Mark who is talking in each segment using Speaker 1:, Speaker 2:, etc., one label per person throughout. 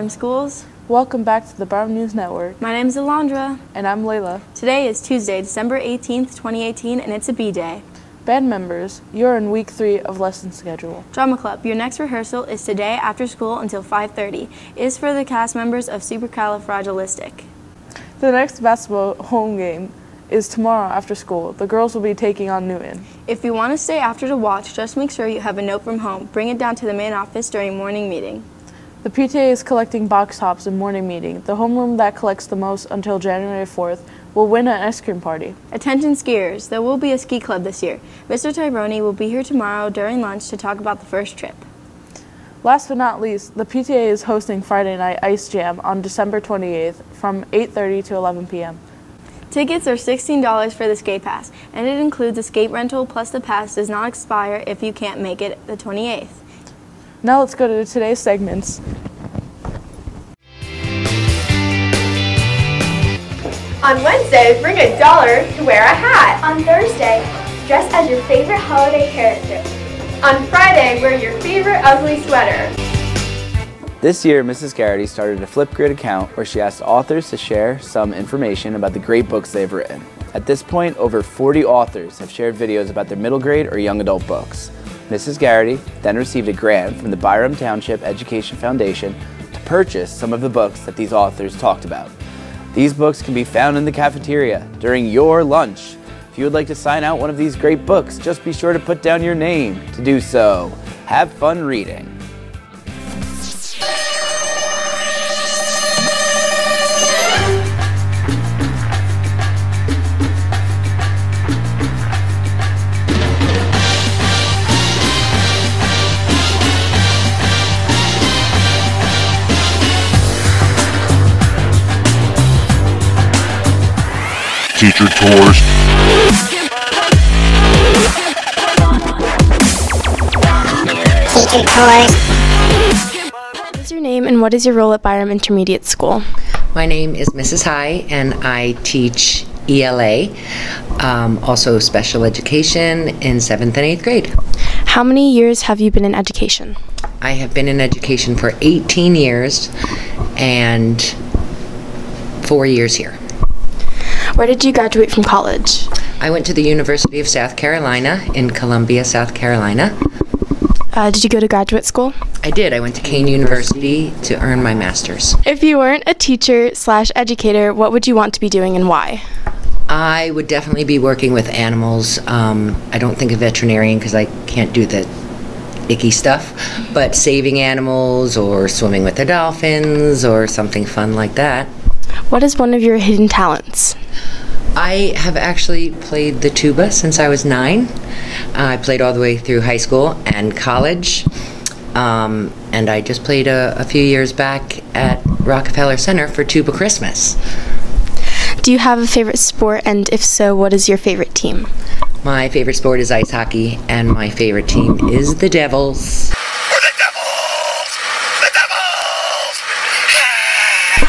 Speaker 1: Byram Schools.
Speaker 2: Welcome back to the Byram News Network.
Speaker 1: My name is Alondra.
Speaker 2: And I'm Layla.
Speaker 1: Today is Tuesday, December 18th, 2018, and it's a B-Day.
Speaker 2: Band members, you're in week 3 of lesson schedule.
Speaker 1: Drama Club, your next rehearsal is today after school until 5:30. It is for the cast members of Supercalifragilistic.
Speaker 2: The next basketball home game is tomorrow after school. The girls will be taking on Newton.
Speaker 1: If you want to stay after to watch, just make sure you have a note from home. Bring it down to the main office during morning meeting.
Speaker 2: The PTA is collecting box tops in morning meeting. The homeroom that collects the most until January 4th will win an ice cream party.
Speaker 1: Attention skiers, there will be a ski club this year. Mr. Tyrone will be here tomorrow during lunch to talk about the first trip.
Speaker 2: Last but not least, the PTA is hosting Friday Night Ice Jam on December 28th from 8:30 to 11 p.m.
Speaker 1: Tickets are $16 for the skate pass, and it includes a skate rental, plus the pass does not expire if you can't make it the 28th.
Speaker 2: Now let's go to today's segments.
Speaker 3: On Wednesday, bring $1 to wear a hat.
Speaker 4: On Thursday, dress as your favorite holiday character.
Speaker 3: On Friday, wear your favorite ugly sweater.
Speaker 5: This year, Mrs. Garrity started a Flipgrid account where she asked authors to share some information about the great books they've written. At this point, over 40 authors have shared videos about their middle grade or young adult books. Mrs. Garrity then received a grant from the Byram Township Education Foundation to purchase some of the books that these authors talked about. These books can be found in the cafeteria during your lunch. If you would like to sign out one of these great books, just be sure to put down your name to do so. Have fun reading.
Speaker 6: Teacher tours.
Speaker 7: Teacher tours.
Speaker 8: What is your name and what is your role at Byram Intermediate School?
Speaker 9: My name is Mrs. High and I teach ELA, also special education in 7th and 8th grade.
Speaker 8: How many years have you been in education?
Speaker 9: I have been in education for 18 years and 4 years here.
Speaker 8: Where did you graduate from college?
Speaker 9: I went to the University of South Carolina in Columbia, South Carolina.
Speaker 8: Did you go to graduate school?
Speaker 9: I did. I went to Kean University to earn my master's.
Speaker 8: If you weren't a teacher/educator, what would you want to be doing and why?
Speaker 9: I would definitely be working with animals. I don't think a veterinarian because I can't do the icky stuff, but saving animals or swimming with the dolphins or something fun like that.
Speaker 8: What is one of your hidden talents?
Speaker 9: I have actually played the tuba since I was 9. I played all the way through high school and college, and I just played a few years back at Rockefeller Center for Tuba Christmas.
Speaker 8: Do you have a favorite sport, and if so, what is your favorite team?
Speaker 9: My favorite sport is ice hockey, and my favorite team is the Devils.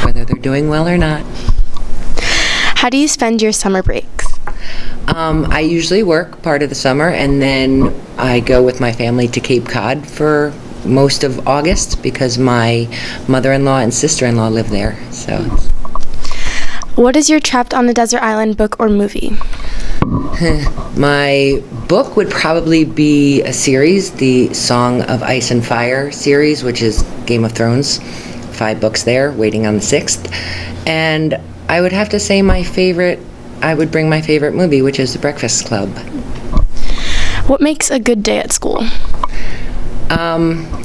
Speaker 9: Whether they're doing well or not.
Speaker 8: How do you spend your summer breaks?
Speaker 9: I usually work part of the summer and then I go with my family to Cape Cod for most of August because my mother-in-law and sister-in-law live there. So,
Speaker 8: what is your Trapped on a Desert Island book or movie?
Speaker 9: My book would probably be a series, the Song of Ice and Fire series, which is Game of Thrones. 5 books there, waiting on the 6th. And I would have to say I would bring my favorite movie, which is The Breakfast Club.
Speaker 8: What makes a good day at school?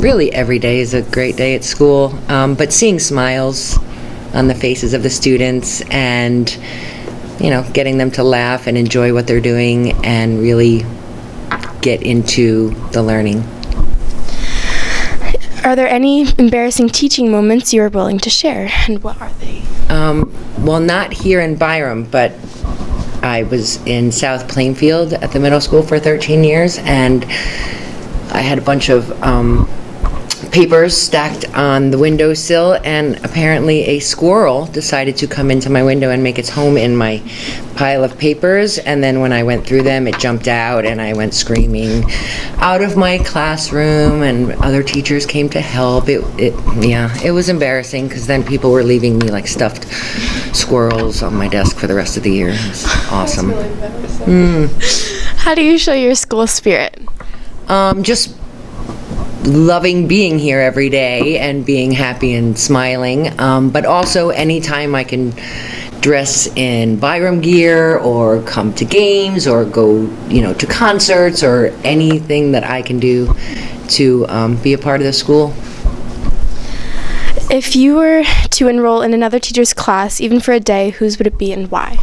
Speaker 9: Really every day is a great day at school, but seeing smiles on the faces of the students and, getting them to laugh and enjoy what they're doing and really get into the learning.
Speaker 8: Are there any embarrassing teaching moments you are willing to share, and what are they?
Speaker 9: Well, not here in Byram, but I was in South Plainfield at the middle school for 13 years, and I had a bunch of papers stacked on the windowsill, and apparently a squirrel decided to come into my window and make its home in my pile of papers. And then when I went through them, it jumped out, and I went screaming out of my classroom, and other teachers came to help. It was embarrassing, because then people were leaving me like stuffed squirrels on my desk for the rest of the year. It was awesome.
Speaker 8: How do you show your school spirit?
Speaker 9: Just loving being here every day and being happy and smiling, but also anytime I can dress in Byram gear or come to games or go, to concerts or anything that I can do to be a part of the school.
Speaker 8: If you were to enroll in another teacher's class, even for a day, whose would it be and why?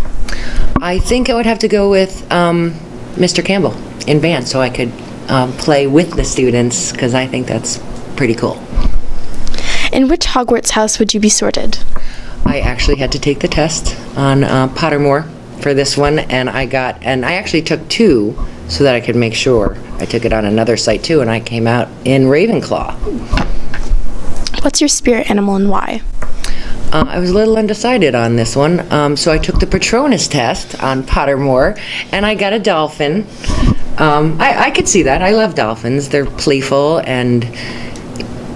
Speaker 9: I think I would have to go with Mr. Campbell in band, so I could play with the students, because I think that's pretty cool.
Speaker 8: In which Hogwarts house would you be sorted?
Speaker 9: I actually had to take the test on Pottermore for this one, and I actually took 2 so that I could make sure. I took it on another site too, and I came out in Ravenclaw.
Speaker 8: What's your spirit animal and why?
Speaker 9: I was a little undecided on this one, so I took the Patronus test on Pottermore, and I got a dolphin. I could see that. I love dolphins. They're playful and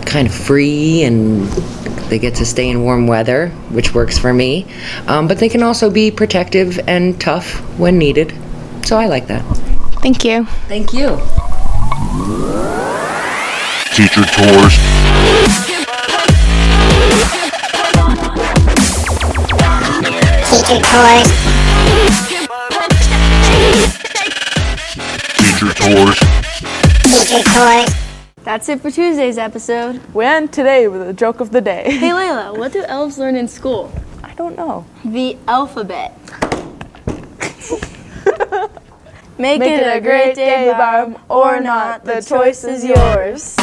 Speaker 9: kind of free, and they get to stay in warm weather, which works for me. But they can also be protective and tough when needed, so I like that.
Speaker 8: Thank you.
Speaker 9: Thank you.
Speaker 6: Teacher tours.
Speaker 7: Teacher tours.
Speaker 6: Teacher tours.
Speaker 7: Teacher tours.
Speaker 1: That's it for Tuesday's episode.
Speaker 2: We end today with a joke of the day.
Speaker 1: Hey Layla, what do elves learn in school?
Speaker 2: I don't know.
Speaker 1: The alphabet. Make it a great day, Barb, or not. The choice is yours.